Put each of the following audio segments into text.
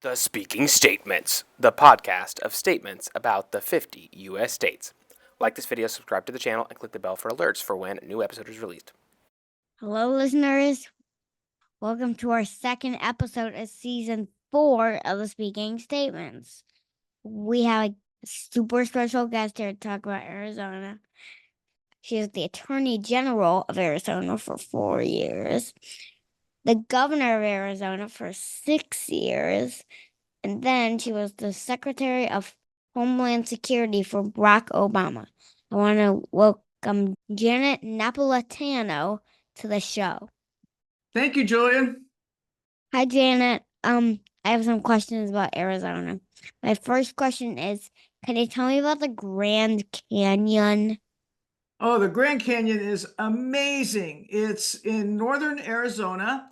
The Speaking Statements, the podcast of statements about the 50 U.S. states. Like this video, subscribe to the channel, and click the bell for alerts for when a new episode is released. Hello, listeners. Welcome to our second episode of season 4 of the Speaking Statements. We have a super special guest here to talk about Arizona. She is the Attorney General of Arizona for 4 years, the Governor of Arizona for 6 years, and then she was the Secretary of Homeland Security for Barack Obama. I want to welcome Janet Napolitano to the show. Thank you, Julian. Hi, Janet. I have some questions about Arizona. My first question is, can you tell me about the Grand Canyon? Oh, the Grand Canyon is amazing. It's in northern Arizona.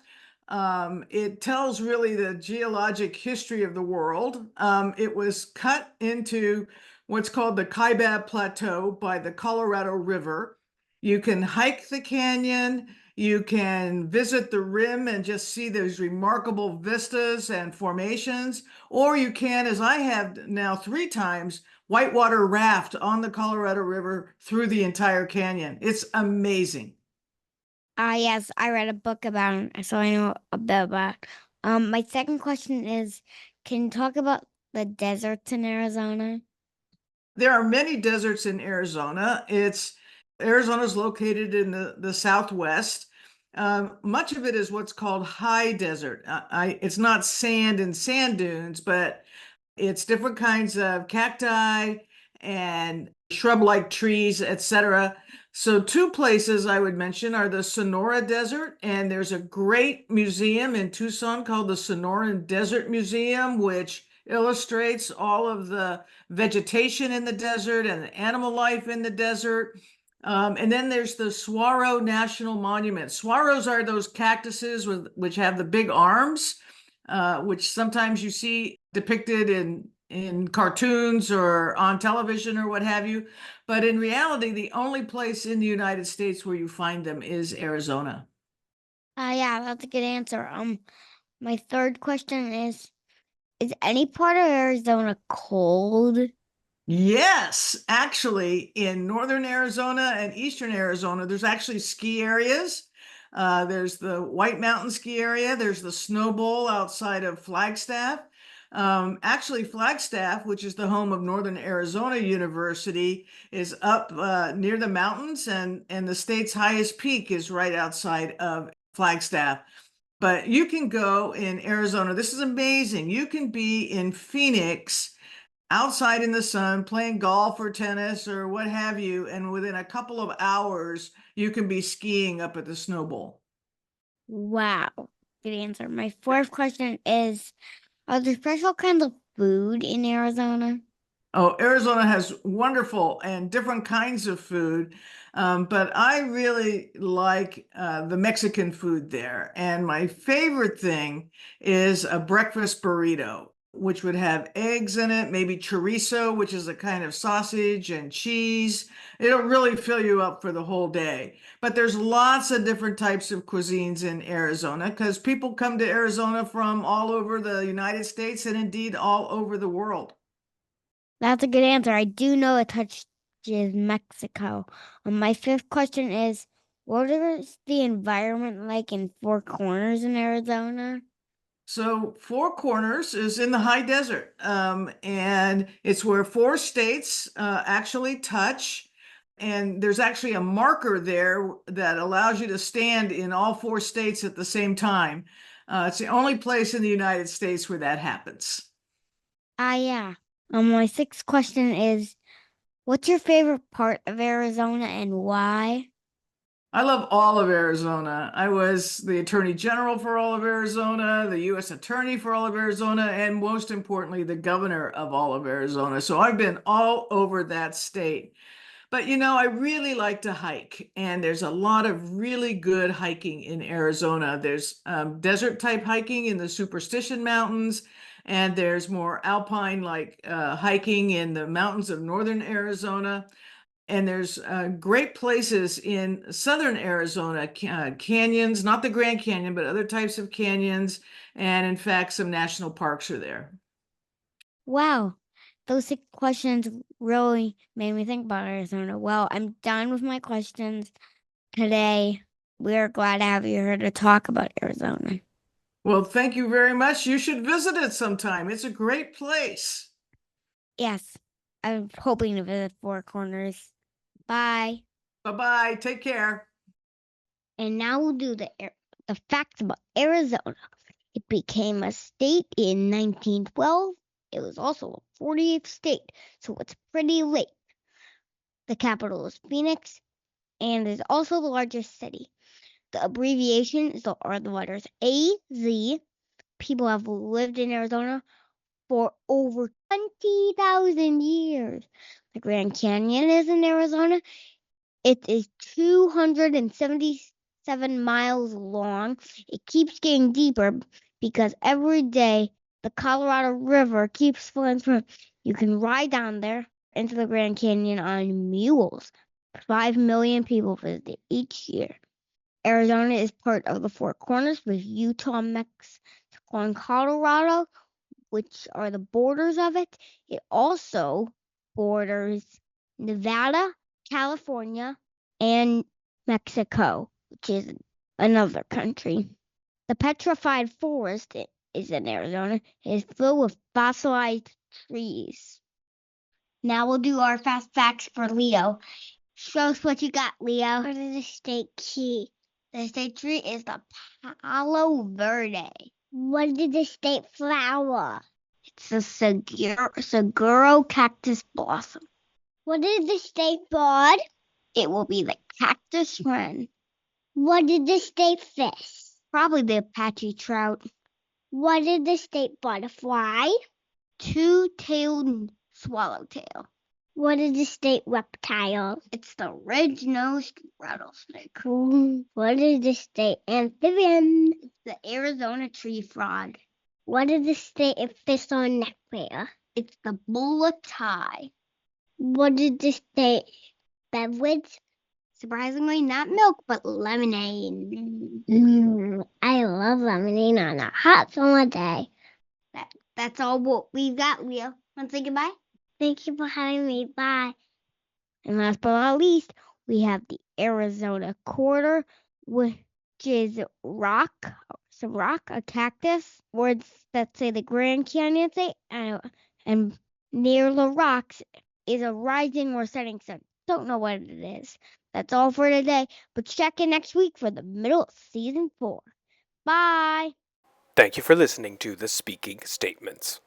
It tells really the geologic history of the world. It was cut into what's called the Kaibab Plateau by the Colorado River. You can hike the canyon. You can visit the rim and just see those remarkable vistas and formations. Or you can, as I have now 3 times, whitewater raft on the Colorado River through the entire canyon. It's amazing. Yes, I read a book about it, so I know a bit about it. My second question is, can you talk about the deserts in Arizona? There are many deserts in Arizona. Arizona's located in the southwest. Much of it is what's called high desert. It's not sand and sand dunes, but it's different kinds of cacti and shrub-like trees, etc. So 2 places I would mention are the Sonora Desert, and there's a great museum in Tucson called the Sonoran Desert Museum, which illustrates all of the vegetation in the desert and the animal life in the desert. And then there's the Saguaro National Monument. Saguaros are those cactuses which have the big arms, which sometimes you see depicted in cartoons or on television or what have you. But in reality, the only place in the United States where you find them is Arizona. Yeah, that's a good answer. My third question is any part of Arizona cold? Yes, actually, in northern Arizona and eastern Arizona, there's actually ski areas. There's the White Mountain ski area. There's the Snow Bowl outside of Flagstaff. Actually, Flagstaff, which is the home of Northern Arizona University, is up near the mountains, and the state's highest peak is right outside of Flagstaff. But you can go in Arizona. This is amazing. You can be in Phoenix outside in the sun playing golf or tennis or what have you, and within a couple of hours you can be skiing up at the Snow Bowl. Wow, good answer. My fourth question is, are there special kinds of food in Arizona? Oh, Arizona has wonderful and different kinds of food, but I really like the Mexican food there. And my favorite thing is a breakfast burrito, which would have eggs in it, maybe chorizo, which is a kind of sausage, and cheese. It'll really fill you up for the whole day. But there's lots of different types of cuisines in Arizona because people come to Arizona from all over the United States and indeed all over the world. That's a good answer. I do know it touches Mexico. My fifth question is, what is the environment like in Four Corners in Arizona? So Four Corners is in the high desert, and it's where 4 states actually touch. And there's actually a marker there that allows you to stand in all 4 states at the same time. It's the only place in the United States where that happens. Yeah. My sixth question is, what's your favorite part of Arizona and why? I love all of Arizona. I was the Attorney General for all of Arizona, the U.S. Attorney for all of Arizona, and most importantly, the Governor of all of Arizona. So I've been all over that state. But I really like to hike, and there's a lot of really good hiking in Arizona. There's desert type hiking in the Superstition Mountains, and there's more alpine like hiking in the mountains of northern Arizona. And there's great places in southern Arizona, canyons, not the Grand Canyon, but other types of canyons. And in fact, some national parks are there. Wow, those 6 questions really made me think about Arizona. Well, I'm done with my questions today. We're glad to have you here to talk about Arizona. Well, thank you very much. You should visit it sometime. It's a great place. Yes, I'm hoping to visit Four Corners. Bye. Bye-bye. Take care. And now we'll do the facts about Arizona. It became a state in 1912. It was also a 48th state, so it's pretty late. The capital is Phoenix, and is also the largest city. The abbreviation are the letters AZ. People have lived in Arizona for over 20,000 years. The Grand Canyon is in Arizona. It is 277 miles long. It keeps getting deeper because every day the Colorado River keeps flowing through. You can ride down there into the Grand Canyon on mules. 5 million people visit it each year. Arizona is part of the Four Corners with Utah, Mexico, and Colorado, which are the borders of it. It also borders Nevada, California, and Mexico, which is another country. The petrified forest is in Arizona. It is filled with fossilized trees. Now we'll do our fast facts for Leo. Show us what you got, Leo. What is the state tree? The state tree is the Palo Verde. What is the state flower? It's the Seguro cactus blossom. What is the state bird? It will be the cactus wren. What is the state fish? Probably the Apache trout. What is the state butterfly? Two-tailed swallowtail. What is the state reptile? It's the red-nosed rattlesnake. What is the state amphibian? The Arizona tree frog. What is the state of fish on neck bear? It's the bullatie. What is the state beverage? Surprisingly, not milk, but lemonade. I love lemonade on a hot summer day. That's all what we've got, Leo. Want to say goodbye? Thank you for having me. Bye. And last but not least, we have the Arizona quarter, which is rock, a cactus. Words that say the Grand Canyon say, and near the rocks is a rising or setting sun. Don't know what it is. That's all for today, but check in next week for the middle of season 4. Bye. Thank you for listening to the Speaking Statements.